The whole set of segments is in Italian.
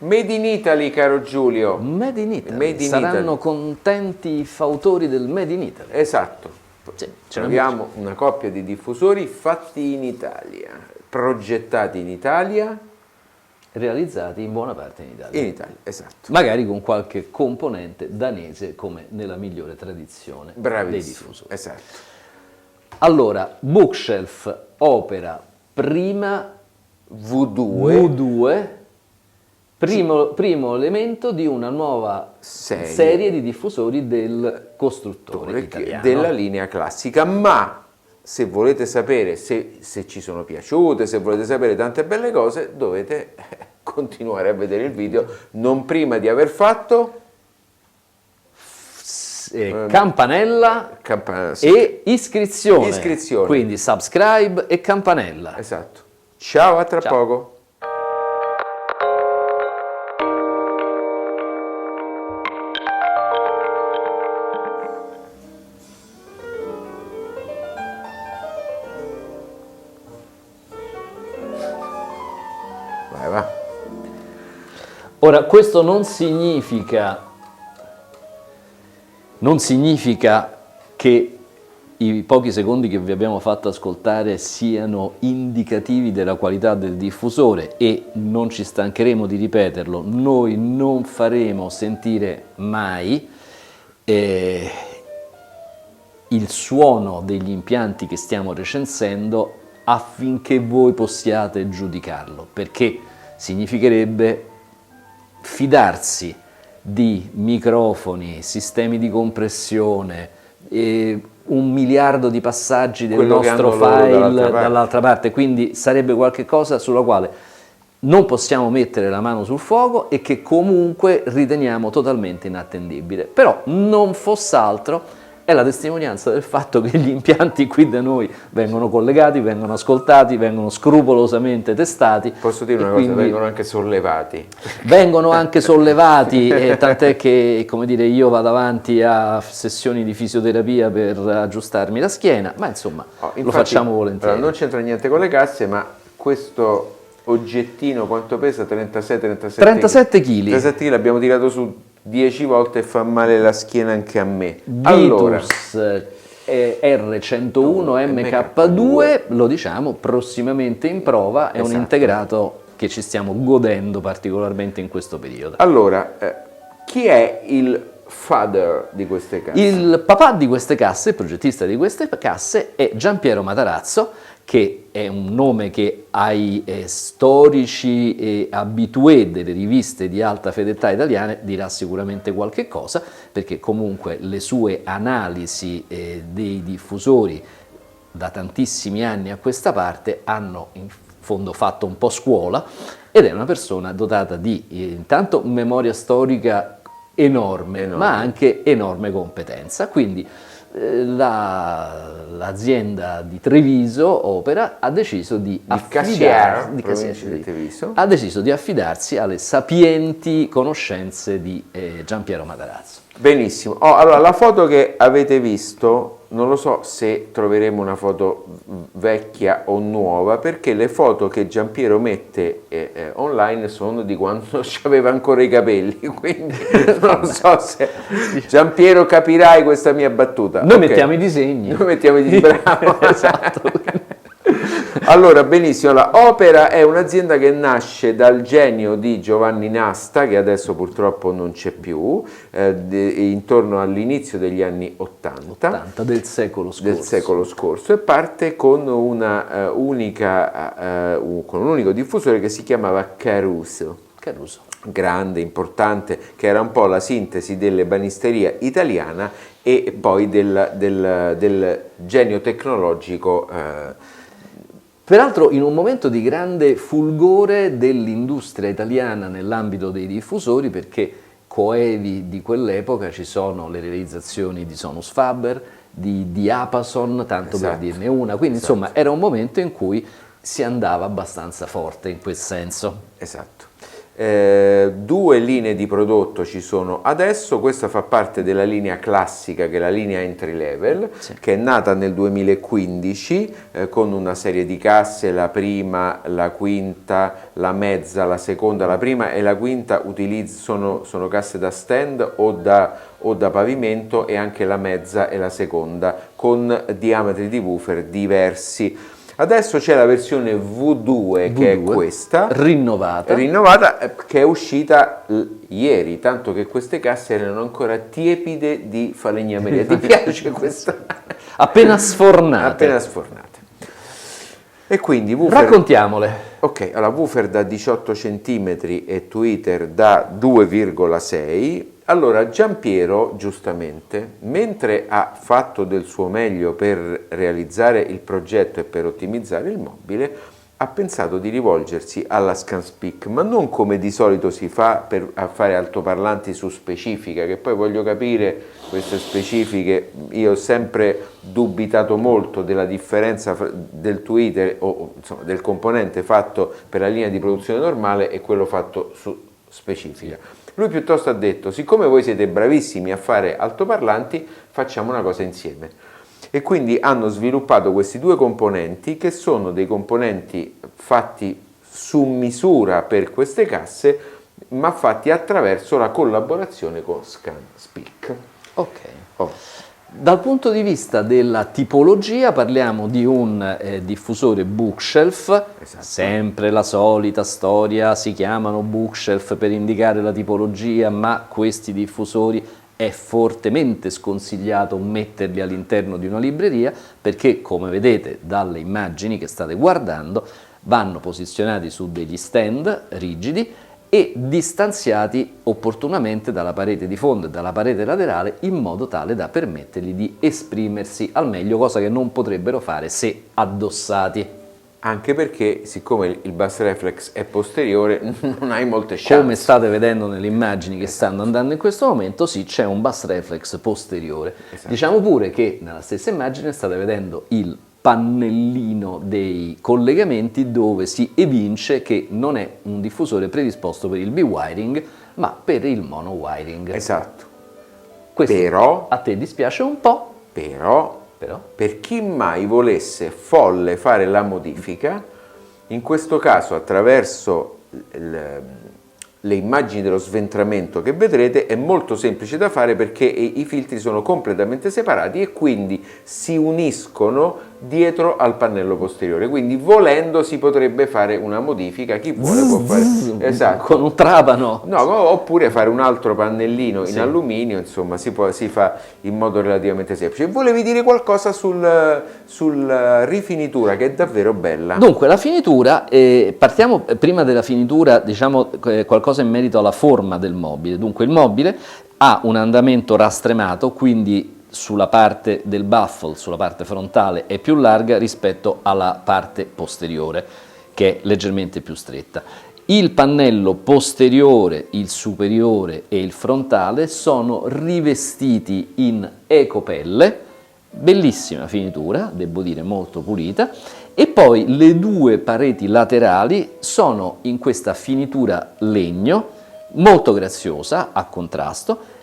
Made in Italy, caro Giulio. Made in Italy. Made in Saranno Italy. contenti i fautori del Made in Italy. Esatto. Sì, Abbiamo una coppia di diffusori fatti in Italia, progettati in Italia. Realizzati in buona parte in Italia. In Italia, esatto. Magari con qualche componente danese, come nella migliore tradizione dei diffusori. Esatto. Allora, Bookshelf opera prima V2, primo elemento di una nuova serie di diffusori del costruttore italiano. Della linea classica, ma se volete sapere se ci sono piaciute, se volete sapere tante belle cose, dovete continuare a vedere il video, non prima di aver fatto campanella sì. e iscrizione. Quindi subscribe e campanella. Esatto. Ciao, a tra poco. Vai, va. Ora, questo non significa che i pochi secondi che vi abbiamo fatto ascoltare siano indicativi della qualità del diffusore e non ci stancheremo di ripeterlo, noi non faremo sentire mai il suono degli impianti che stiamo recensendo affinché voi possiate giudicarlo, perché significherebbe fidarsi di microfoni, sistemi di compressione, un miliardo di passaggi del nostro file dall'altra parte, quindi sarebbe qualcosa sulla quale non possiamo mettere la mano sul fuoco e che comunque riteniamo totalmente inattendibile. Però non fosse altro è la testimonianza del fatto che gli impianti qui da noi vengono collegati, vengono ascoltati, vengono scrupolosamente testati. Posso dire una cosa, vengono anche sollevati. Vengono anche sollevati, tant'è che, come dire, io vado avanti a sessioni di fisioterapia per aggiustarmi la schiena, ma insomma lo facciamo volentieri. Allora, non c'entra niente con le casse, ma questo oggettino quanto pesa? 37 kg. 37 kg l'abbiamo tirato su 10 volte e fa male la schiena anche a me. Vitus R101 MK2, lo diciamo, prossimamente in prova, è un integrato che ci stiamo godendo particolarmente in questo periodo. Allora, chi è il father di queste casse? Il papà di queste casse, il progettista di queste casse, è Giampiero Matarazzo, che è un nome che ai storici e abitué delle riviste di alta fedeltà italiane dirà sicuramente qualche cosa, perché comunque le sue analisi dei diffusori da tantissimi anni a questa parte hanno in fondo fatto un po' scuola, ed è una persona dotata di intanto memoria storica enorme, ma anche enorme competenza. Quindi l'azienda di Treviso Opera ha deciso di affidarsi alle sapienti conoscenze di Giampiero Matarazzo. Benissimo. Allora, la foto che avete visto, non lo so se troveremo una foto vecchia o nuova, perché le foto che Giampiero mette online sono di quando aveva ancora i capelli, quindi non so se Giampiero capirai questa mia battuta. Noi mettiamo i disegni. Noi mettiamo i disegni, bravo. Esatto. Allora, benissimo, la Opera è un'azienda che nasce dal genio di Giovanni Nasta, che adesso purtroppo non c'è più, intorno all'inizio degli anni 80 del secolo scorso, e parte con un unico diffusore che si chiamava Caruso. Grande, importante, che era un po' la sintesi dell'ebanisteria italiana e poi del genio tecnologico. Peraltro in un momento di grande fulgore dell'industria italiana nell'ambito dei diffusori, perché coevi di quell'epoca ci sono le realizzazioni di Sonus Faber, di Diapason, tanto per dirne una, quindi insomma era un momento in cui si andava abbastanza forte in quel senso. Esatto. 2 linee di prodotto ci sono adesso. Questa fa parte della linea classica, che è la linea entry level, che è nata nel 2015 con una serie di casse, la prima, la quinta, la mezza, la seconda. La prima e la quinta sono casse da stand o da pavimento, e anche la mezza e la seconda con diametri di woofer diversi. Adesso c'è la versione V2, che è questa, rinnovata, che è uscita ieri, tanto che queste casse erano ancora tiepide di falegnameria. Ti piace questa? Appena sfornate. Appena sfornate. E quindi woofer, raccontiamole. Ok, allora woofer da 18 cm e tweeter da 2,6. Allora Giampiero, giustamente, mentre ha fatto del suo meglio per realizzare il progetto e per ottimizzare il mobile, ha pensato di rivolgersi alla Scanspeak, ma non come di solito si fa a fare altoparlanti su specifica, che poi voglio capire queste specifiche. Io ho sempre dubitato molto della differenza del tweeter o insomma del componente fatto per la linea di produzione normale e quello fatto su specifica. Lui piuttosto ha detto: siccome voi siete bravissimi a fare altoparlanti, facciamo una cosa insieme. E quindi hanno sviluppato questi 2 componenti, che sono dei componenti fatti su misura per queste casse, ma fatti attraverso la collaborazione con Scanspeak. Ok. Dal punto di vista della tipologia parliamo di un diffusore bookshelf, esatto. Sempre la solita storia, si chiamano bookshelf per indicare la tipologia, ma questi diffusori è fortemente sconsigliato metterli all'interno di una libreria, perché come vedete dalle immagini che state guardando vanno posizionati su degli stand rigidi e distanziati opportunamente dalla parete di fondo e dalla parete laterale, in modo tale da permettergli di esprimersi al meglio, cosa che non potrebbero fare se addossati. Anche perché, siccome il bus reflex è posteriore, non hai molte chance. Come state vedendo nelle immagini che stanno andando in questo momento, sì, c'è un bus reflex posteriore. Esatto. Diciamo pure che nella stessa immagine state vedendo il pannellino dei collegamenti, dove si evince che non è un diffusore predisposto per il B-wiring, ma per il mono-wiring. Esatto. Questo però a te dispiace un po'? Però, per chi mai volesse folle fare la modifica, in questo caso attraverso le immagini dello sventramento che vedrete è molto semplice da fare, perché i filtri sono completamente separati e quindi si uniscono dietro al pannello posteriore, quindi volendo si potrebbe fare una modifica, chi vuole può fare, esatto, con un trapano, oppure fare un altro pannellino in alluminio, insomma si fa in modo relativamente semplice. Volevi dire qualcosa sul rifinitura, che è davvero bella? Dunque la finitura, partiamo prima della finitura, diciamo qualcosa in merito alla forma del mobile. Dunque il mobile ha un andamento rastremato, quindi sulla parte del baffle, sulla parte frontale, è più larga rispetto alla parte posteriore, che è leggermente più stretta. Il pannello posteriore, il superiore e il frontale sono rivestiti in ecopelle, bellissima finitura, devo dire molto pulita, e poi le 2 pareti laterali sono in questa finitura legno, molto graziosa, a contrasto,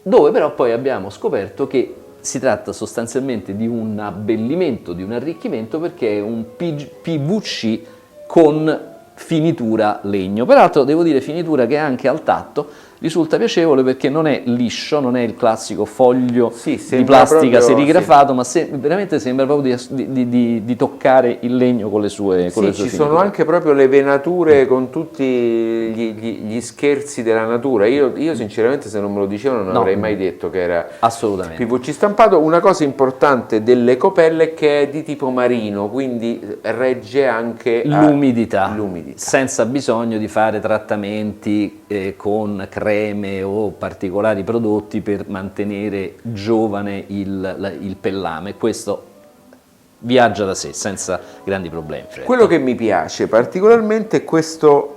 dove però poi abbiamo scoperto che si tratta sostanzialmente di un abbellimento, di un arricchimento, perché è un PVC con finitura legno. Peraltro devo dire finitura che anche al tatto risulta piacevole, perché non è liscio, non è il classico foglio di plastica serigrafato, ma veramente sembra proprio di toccare il legno con le sue ci sono anche proprio le venature con tutti gli scherzi della natura. Io sinceramente, se non me lo dicevano, non avrei mai detto che era assolutamente PVC stampato. Una cosa importante delle copelle è che è di tipo marino, quindi regge anche l'umidità, senza bisogno di fare trattamenti con creme o particolari prodotti per mantenere giovane il pellame. Questo viaggia da sé senza grandi problemi. Quello che mi piace particolarmente è questo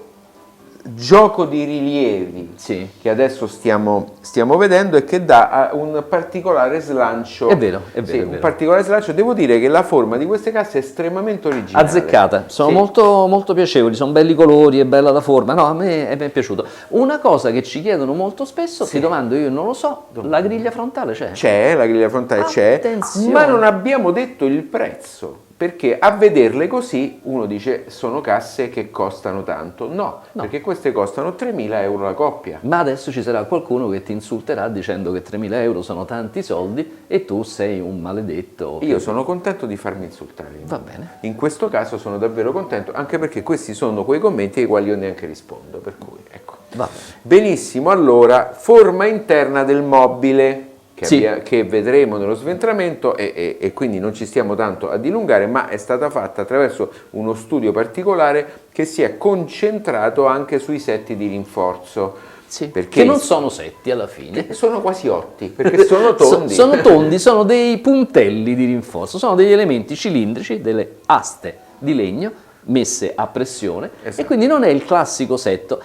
gioco di rilievi Sì. che adesso stiamo vedendo e che dà un particolare slancio. È vero, Sì, è un vero. particolare slancio. Devo dire che la forma di queste casse è estremamente originale. Azzeccata, sono Sì. molto, molto piacevoli, sono belli i colori, è bella la forma, no, a me è piaciuto. Una cosa che ci chiedono molto spesso, Sì. ti domando, io non lo so, la griglia frontale c'è? C'è, la griglia frontale c'è, Attenzione. ma non abbiamo detto il prezzo, perché a vederle così uno dice sono casse che costano tanto. No, perché queste costano 3.000 euro la coppia. Ma adesso ci sarà qualcuno che ti insulterà dicendo che 3.000 euro sono tanti soldi e tu sei un maledetto. Io sono contento di farmi insultare. Va bene. In questo caso sono davvero contento, anche perché questi sono quei commenti ai quali io neanche rispondo, per cui ecco. Va bene. Benissimo, allora, forma interna del mobile che, Sì. che vedremo nello sventramento e quindi non ci stiamo tanto a dilungare, ma è stata fatta attraverso uno studio particolare che si è concentrato anche sui setti di rinforzo. Sì, Perché che non sono setti alla fine. sono quasi otti, perché sono tondi. Sono tondi, sono dei puntelli di rinforzo, sono degli elementi cilindrici, delle aste di legno messe a pressione Esatto. e quindi non è il classico setto.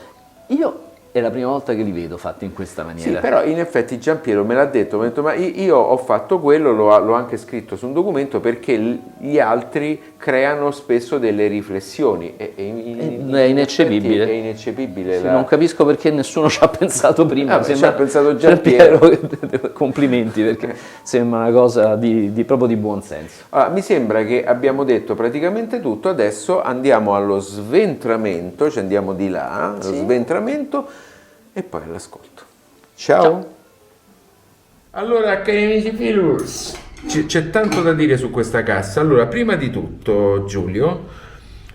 Io è la prima volta che li vedo fatti in questa Sì, maniera. però in effetti Giampiero me l'ha detto, mi ha detto, ma io ho fatto quello, l'ho anche scritto su un documento perché gli altri creano spesso delle riflessioni. È ineccepibile. È ineccepibile. Sì, non capisco perché nessuno ci ha pensato prima. Vabbè, Sembra- ci ha pensato Giampiero. Complimenti, perché sembra una cosa proprio di buon senso. Allora, mi sembra che abbiamo detto praticamente tutto, adesso andiamo allo sventramento, ci andiamo di là, allo sventramento e poi all'ascolto. Ciao. Allora, cari amici Filurs, c'è tanto da dire su questa cassa. Allora, prima di tutto, Giulio,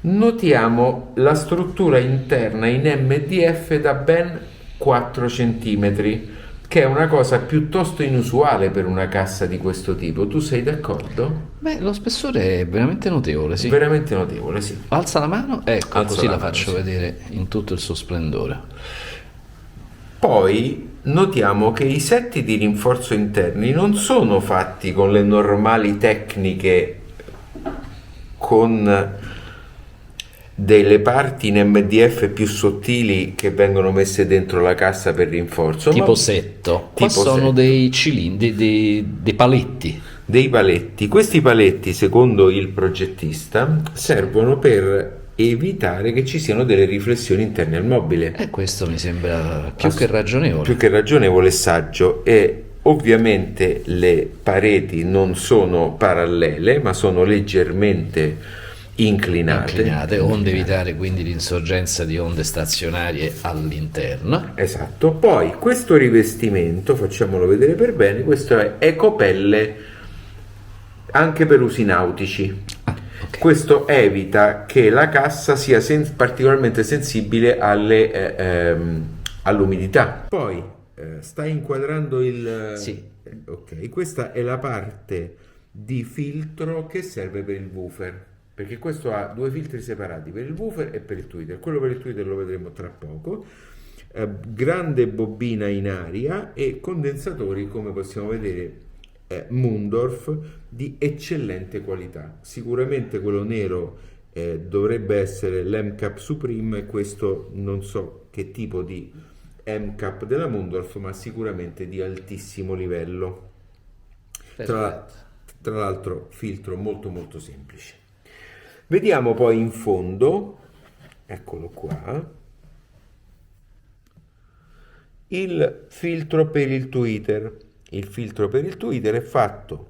notiamo la struttura interna in MDF da ben 4 cm, che è una cosa piuttosto inusuale per una cassa di questo tipo. Tu sei d'accordo? Beh, lo spessore è veramente notevole, sì. Veramente notevole, sì. Alza la mano, ecco, Alzo così la la mano, faccio sì. vedere in tutto il suo splendore. Poi notiamo che i setti di rinforzo interni non sono fatti con le normali tecniche, con delle parti in MDF più sottili che vengono messe dentro la cassa per rinforzo, Tipo ma setto. Qua tipo sono setto. dei cilindri, dei paletti. Dei paletti. Questi paletti, secondo il progettista, servono per evitare che ci siano delle riflessioni interne al mobile. E questo mi sembra più che ragionevole. Più che ragionevole e saggio. E ovviamente le pareti non sono parallele, ma sono leggermente inclinate. Onde evitare quindi l'insorgenza di onde stazionarie all'interno. Esatto. Poi questo rivestimento, facciamolo vedere per bene, questo è ecopelle anche per usi nautici. Ok. Questo evita che la cassa sia particolarmente sensibile all'umidità. Poi stai inquadrando il... Sì. Ok, questa è la parte di filtro che serve per il woofer, perché questo ha due filtri separati, per il woofer e per il tweeter. Quello per il tweeter lo vedremo tra poco. Grande bobina in aria e condensatori, come possiamo vedere, Mundorf di eccellente qualità. Sicuramente quello nero dovrebbe essere l'MCAP Supreme, e questo non so che tipo di MCAP della Mundorf, ma sicuramente di altissimo livello. Tra l'altro filtro molto molto semplice. Vediamo poi in fondo, eccolo qua, il filtro per il tweeter. Il filtro per il tweeter è fatto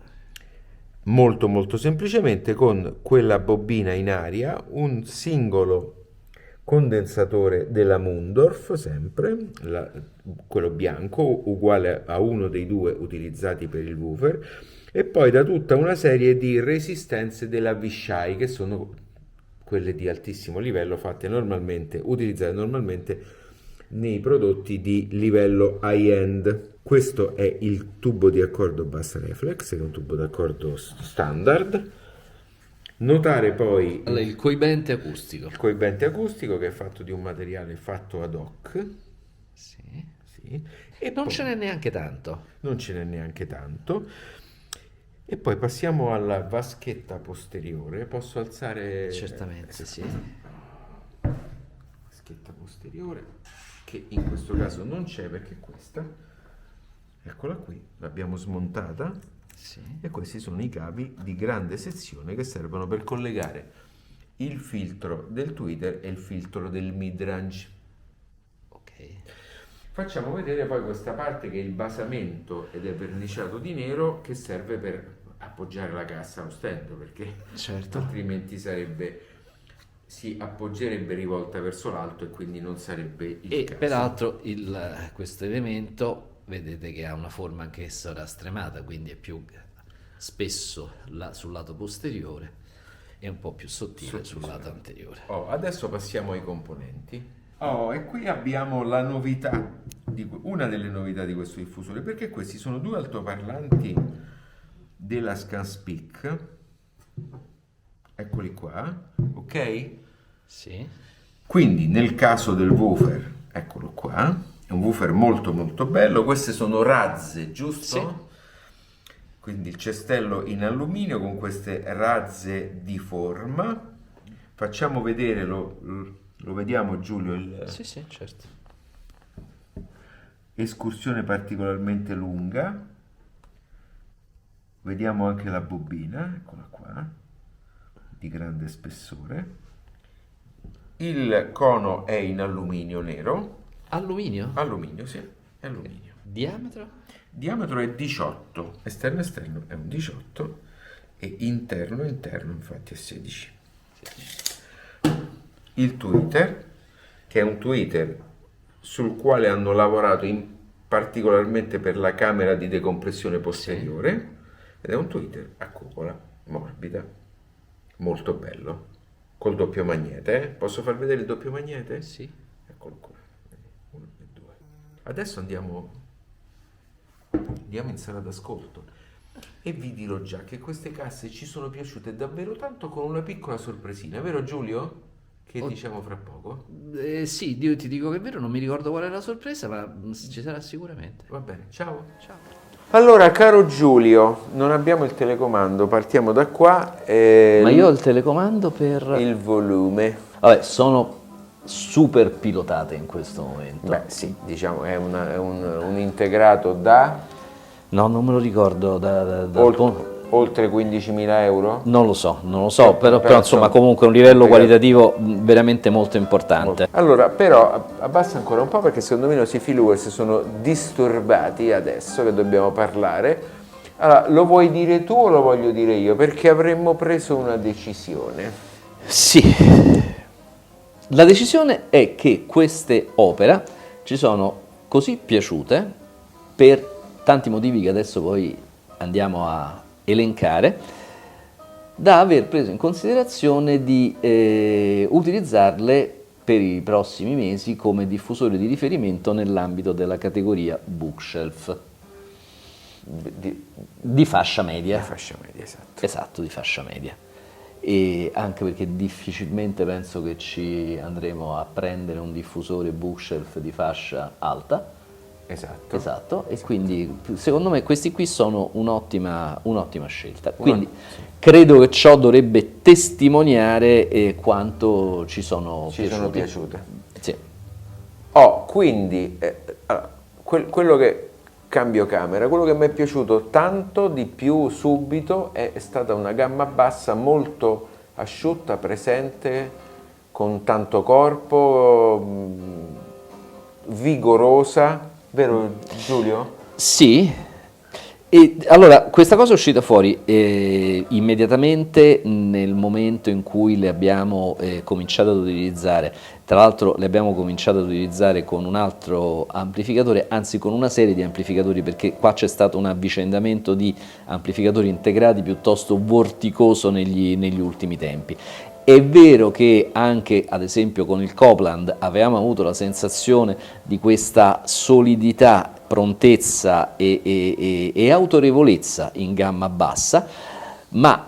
molto molto semplicemente con quella bobina in aria, un singolo condensatore della Mundorf, sempre quello bianco, uguale a uno dei due utilizzati per il woofer, e poi da tutta una serie di resistenze della Vichy, che sono quelle di altissimo livello, utilizzate normalmente nei prodotti di livello high-end. Questo è il tubo di accordo bass reflex, è un tubo d'accordo standard. Notare poi Il coibente acustico. il coibente acustico, che è fatto di un materiale fatto ad hoc. Sì. Sì. E Non poi ce n'è neanche tanto. non ce n'è neanche tanto. E poi passiamo alla vaschetta posteriore. Posso alzare? Certamente, sì. vaschetta posteriore, che in questo caso non c'è perché questa, eccola qui, l'abbiamo smontata, Sì. e questi sono i cavi di grande sezione che servono per collegare il filtro del tweeter e il filtro del midrange. Ok. Facciamo vedere poi questa parte che è il basamento ed è verniciato di nero, che serve per appoggiare la cassa allo stand, perché Certo. altrimenti si appoggerebbe rivolta verso l'alto e quindi non sarebbe il E caso. peraltro questo elemento vedete che ha una forma anch'essa rastremata, quindi è più spesso sul lato posteriore e un po' più sottile sul lato anteriore. Adesso passiamo ai componenti. E qui abbiamo la novità, una delle novità di questo diffusore, perché questi sono due altoparlanti della Scanspeak, eccoli qua, ok? Sì. Quindi nel caso del woofer, eccolo qua, è un woofer molto molto bello, queste sono razze, giusto? Sì. Quindi il cestello in alluminio con queste razze di forma. Facciamo vedere, lo vediamo Giulio, Sì, sì, certo. escursione particolarmente lunga. Vediamo anche la bobina, eccola qua, di grande spessore. Il cono è in alluminio nero. Alluminio? Alluminio, sì, è alluminio. Diametro? Diametro è 18, esterno esterno è un 18 e interno infatti è 16. Il tweeter, che è un tweeter sul quale hanno lavorato particolarmente per la camera di decompressione posteriore, ed è un tweeter a cupola morbida, molto bello, col doppio magnete. Posso far vedere il doppio magnete? Sì. Eccolo qua, 1 e 2. Adesso andiamo in sala d'ascolto e vi dirò già che queste casse ci sono piaciute davvero tanto, con una piccola sorpresina, vero Giulio? Che diciamo fra poco? Sì, io ti dico che è vero, non mi ricordo qual è la sorpresa, ma ci sarà sicuramente. Va bene, ciao. Ciao. Allora, caro Giulio, non abbiamo il telecomando, partiamo da qua. Ma io ho il telecomando per... Il volume. Vabbè, sono super pilotate in questo momento. Beh, sì, diciamo è un integrato da No, non me lo ricordo. oltre 15.000 euro? Non lo so, però però, insomma insomma, comunque un livello integrato. qualitativo veramente molto importante. Allora, però abbassa ancora un po', perché secondo me i nostri viewers sono disturbati adesso che dobbiamo parlare. Allora, lo vuoi dire tu o lo voglio dire io? Perché avremmo preso una decisione. Sì, la decisione è che queste opere ci sono così piaciute per tanti motivi che adesso poi andiamo a elencare, da aver preso in considerazione di utilizzarle per i prossimi mesi come diffusore di riferimento nell'ambito della categoria bookshelf di fascia media. Di fascia media, esatto. Esatto, di fascia media. E anche perché difficilmente penso che ci andremo a prendere un diffusore bookshelf di fascia alta. Esatto, e quindi secondo me questi qui sono un'ottima scelta. Quindi credo che ciò dovrebbe testimoniare quanto ci sono piaciute. Sì. Quindi quello che cambio camera, quello che mi è piaciuto tanto di più subito è stata una gamma bassa molto asciutta, presente, con tanto corpo, vigorosa. Vero Giulio? Sì, e allora questa cosa è uscita fuori immediatamente nel momento in cui le abbiamo cominciato ad utilizzare. Tra l'altro le abbiamo cominciato ad utilizzare con un altro amplificatore, anzi con una serie di amplificatori, perché qua c'è stato un avvicendamento di amplificatori integrati piuttosto vorticoso negli ultimi tempi. È vero che anche ad esempio con il Copland avevamo avuto la sensazione di questa solidità, prontezza e autorevolezza in gamma bassa, ma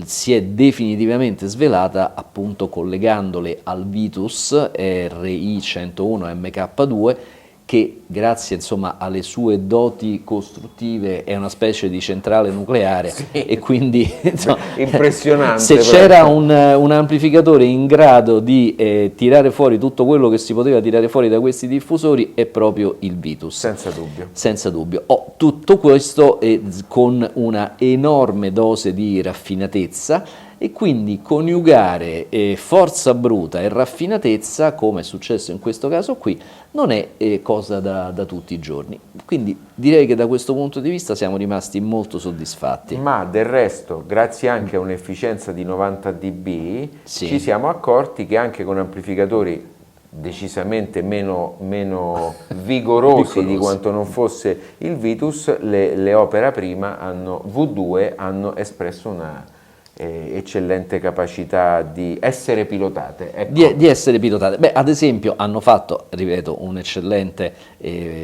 si è definitivamente svelata appunto collegandole al Vitus RI101 MK2, che grazie insomma alle sue doti costruttive è una specie di centrale nucleare, e quindi insomma, impressionante. Se c'era un amplificatore in grado di tirare fuori tutto quello che si poteva tirare fuori da questi diffusori, è proprio il Vitus. Senza dubbio. Senza dubbio. Tutto questo con una enorme dose di raffinatezza, e quindi coniugare forza bruta e raffinatezza, come è successo in questo caso qui, non è cosa da tutti i giorni. Quindi direi che da questo punto di vista siamo rimasti molto soddisfatti. Ma del resto, grazie anche a un'efficienza di 90 dB, Sì. ci siamo accorti che anche con amplificatori decisamente meno vigorosi di quanto non fosse il Vitus, le Opera Prima V2 hanno espresso una eccellente capacità di essere pilotate. Ecco. Di essere pilotate. Beh, ad esempio hanno fatto, ripeto, un'eccellente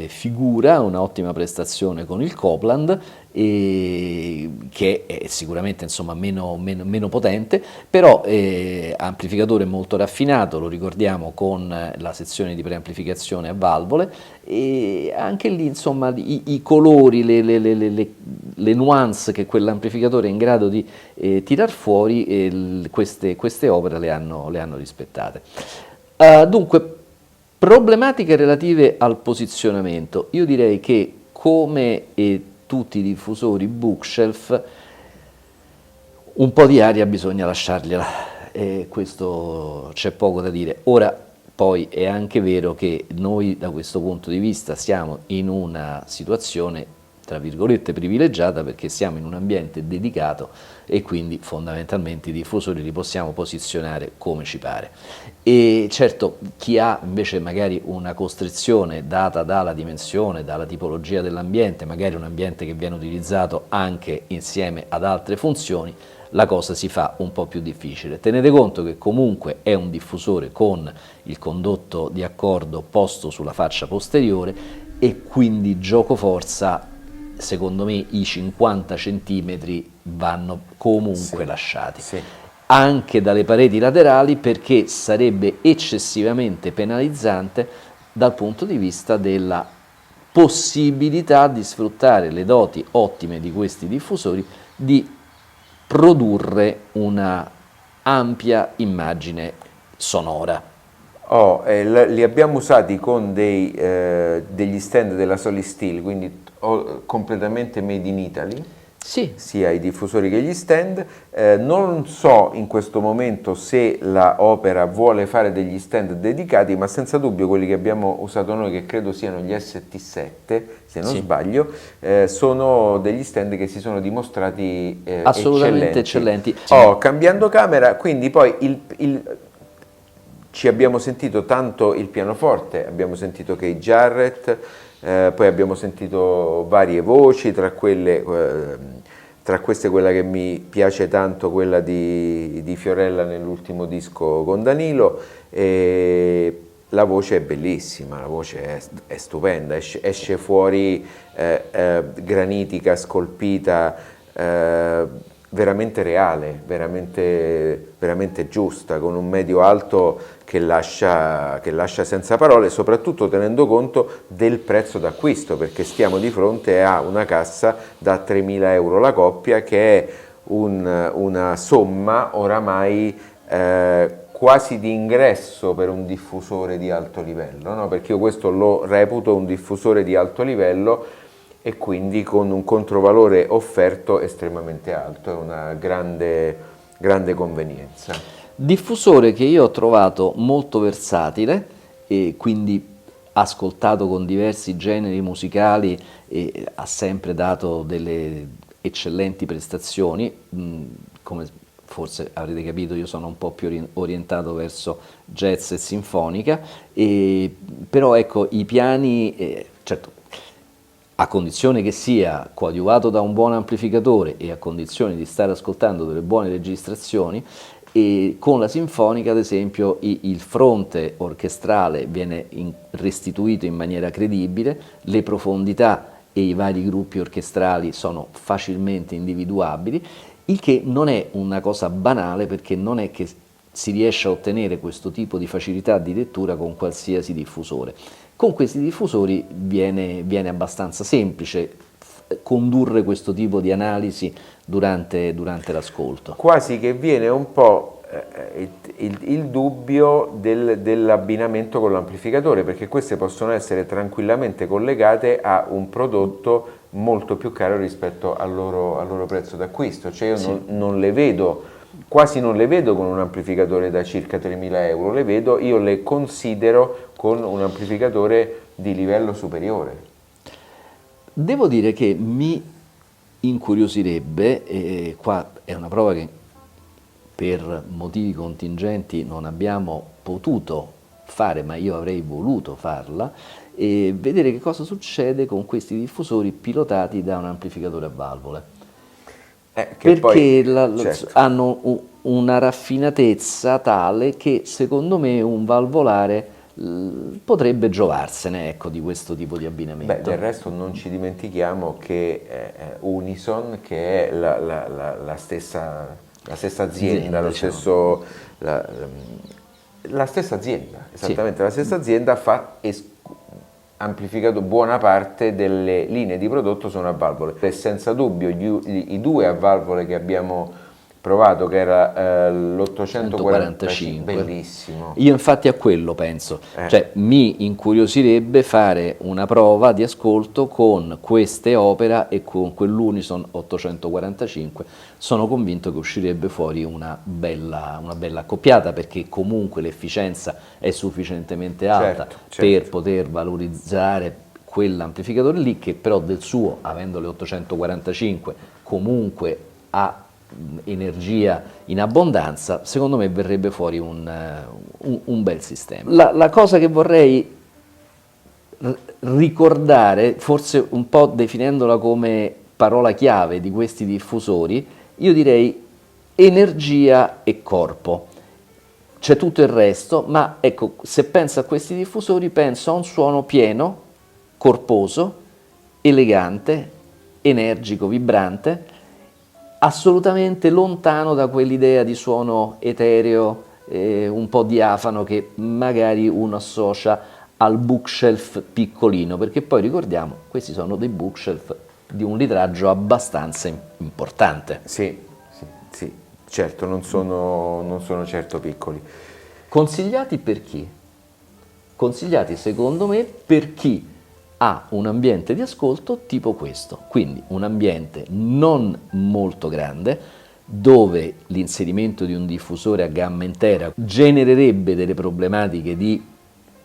figura, un'ottima prestazione con il Copland, che è sicuramente insomma meno potente, però amplificatore molto raffinato, lo ricordiamo, con la sezione di preamplificazione a valvole, e anche lì insomma i colori, le nuance che quell'amplificatore è in grado di tirar fuori, queste opere le hanno rispettate. Dunque, problematiche relative al posizionamento. Io direi che, come tutti i diffusori bookshelf, un po' di aria bisogna lasciargliela, questo c'è poco da dire. Ora, poi è anche vero che noi da questo punto di vista siamo in una situazione tra virgolette privilegiata, perché siamo in un ambiente dedicato e quindi fondamentalmente i diffusori li possiamo posizionare come ci pare. E certo, chi ha invece magari una costrizione data dalla dimensione, dalla tipologia dell'ambiente, magari un ambiente che viene utilizzato anche insieme ad altre funzioni, la cosa si fa un po' più difficile. Tenete conto che comunque è un diffusore con il condotto di accordo posto sulla faccia posteriore, e quindi gioco forza, secondo me i 50 centimetri vanno comunque lasciati, anche dalle pareti laterali, perché sarebbe eccessivamente penalizzante dal punto di vista della possibilità di sfruttare le doti ottime di questi diffusori di produrre una ampia immagine sonora. Li abbiamo usati con degli stand della Solid Steel, quindi completamente made in Italy, sì, sia i diffusori che gli stand. Non so in questo momento se la Opera vuole fare degli stand dedicati, ma senza dubbio quelli che abbiamo usato noi, che credo siano gli ST7, se non sbaglio, sono degli stand che si sono dimostrati assolutamente eccellenti. Cambiando camera, quindi poi ci abbiamo sentito tanto il pianoforte, abbiamo sentito Keith Jarrett, poi abbiamo sentito varie voci, tra queste quella che mi piace tanto, quella di Fiorella nell'ultimo disco con Danilo, e la voce è bellissima, la voce è stupenda, esce fuori granitica, scolpita, veramente reale, veramente giusta, con un medio alto che lascia senza parole, soprattutto tenendo conto del prezzo d'acquisto, perché stiamo di fronte a una cassa da 3.000 euro la coppia, che è una somma oramai quasi di ingresso per un diffusore di alto livello, no? Perché io questo lo reputo un diffusore di alto livello, e quindi con un controvalore offerto estremamente alto, è una grande convenienza. Diffusore che io ho trovato molto versatile, e quindi ascoltato con diversi generi musicali, e ha sempre dato delle eccellenti prestazioni. Come forse avrete capito, io sono un po' più orientato verso jazz e sinfonica, però ecco, i piani, certo, a condizione che sia coadiuvato da un buon amplificatore e a condizione di stare ascoltando delle buone registrazioni, e con la sinfonica ad esempio il fronte orchestrale viene restituito in maniera credibile, le profondità e i vari gruppi orchestrali sono facilmente individuabili, il che non è una cosa banale, perché non è che si riesce a ottenere questo tipo di facilità di lettura con qualsiasi diffusore. Con questi diffusori viene abbastanza semplice condurre questo tipo di analisi durante l'ascolto. Quasi che viene un po' il dubbio dell'abbinamento con l'amplificatore, perché queste possono essere tranquillamente collegate a un prodotto molto più caro rispetto al loro prezzo d'acquisto. Cioè io non le vedo, quasi non le vedo con un amplificatore da circa 3.000 euro, io le considero con un amplificatore di livello superiore. Devo dire che mi incuriosirebbe, e qua è una prova che per motivi contingenti non abbiamo potuto fare, ma io avrei voluto farla, e vedere che cosa succede con questi diffusori pilotati da un amplificatore a valvole. Perché poi, certo, hanno una raffinatezza tale che secondo me un valvolare potrebbe giovarsene, ecco, di questo tipo di abbinamento. Beh, del resto non ci dimentichiamo che Unison, che è la stessa azienda, la stessa azienda, esattamente, sì, la stessa azienda fa amplificato, buona parte delle linee di prodotto sono a valvole. E senza dubbio i due a valvole che abbiamo provato, che era l'845, bellissimo. Io infatti a quello penso, cioè mi incuriosirebbe fare una prova di ascolto con queste Opera e con quell'Unison 845, sono convinto che uscirebbe fuori una bella accoppiata, perché comunque l'efficienza è sufficientemente alta, certo, per poter valorizzare quell'amplificatore lì, che però del suo, avendo le 845, comunque ha energia in abbondanza. Secondo me verrebbe fuori un bel sistema. La cosa che vorrei ricordare, forse un po' definendola come parola chiave di questi diffusori, io direi energia e corpo. C'è tutto il resto, ma ecco, se penso a questi diffusori penso a un suono pieno, corposo, elegante, energico, vibrante, assolutamente lontano da quell'idea di suono etereo, un po' diafano, che magari uno associa al bookshelf piccolino, perché poi ricordiamo, questi sono dei bookshelf di un litraggio abbastanza importante. Sì, certo, non sono certo piccoli. Consigliati per chi? Consigliati secondo me per chi ha un ambiente di ascolto tipo questo, quindi un ambiente non molto grande, dove l'inserimento di un diffusore a gamma intera genererebbe delle problematiche di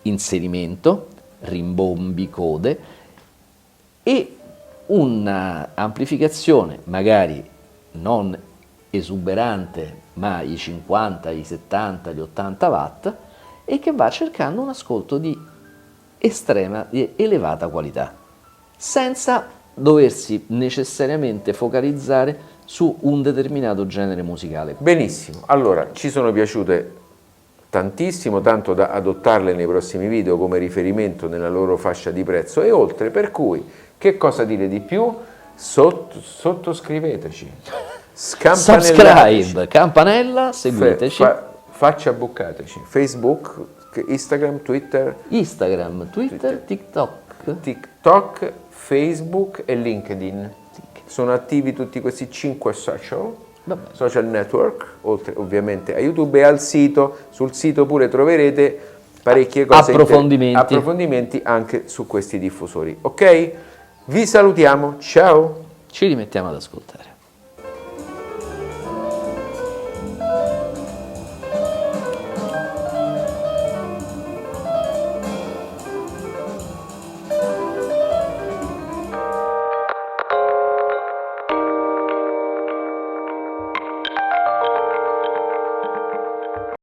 inserimento, rimbombi, code, e un'amplificazione magari non esuberante, ma i 50, i 70, gli 80 watt, e che va cercando un ascolto di elevata qualità, senza doversi necessariamente focalizzare su un determinato genere musicale. Benissimo, allora ci sono piaciute tantissimo, tanto da adottarle nei prossimi video come riferimento nella loro fascia di prezzo e oltre, per cui che cosa dire di più? Sottoscriveteci, subscribe, campanella, seguiteci, faccia buccateci, Facebook, Instagram, Twitter, TikTok, Facebook e LinkedIn. Sono attivi tutti questi 5 social network, oltre ovviamente a YouTube e al sito. Sul sito pure troverete parecchie cose, approfondimenti anche su questi diffusori. Ok? Vi salutiamo, ciao! Ci rimettiamo ad ascoltare.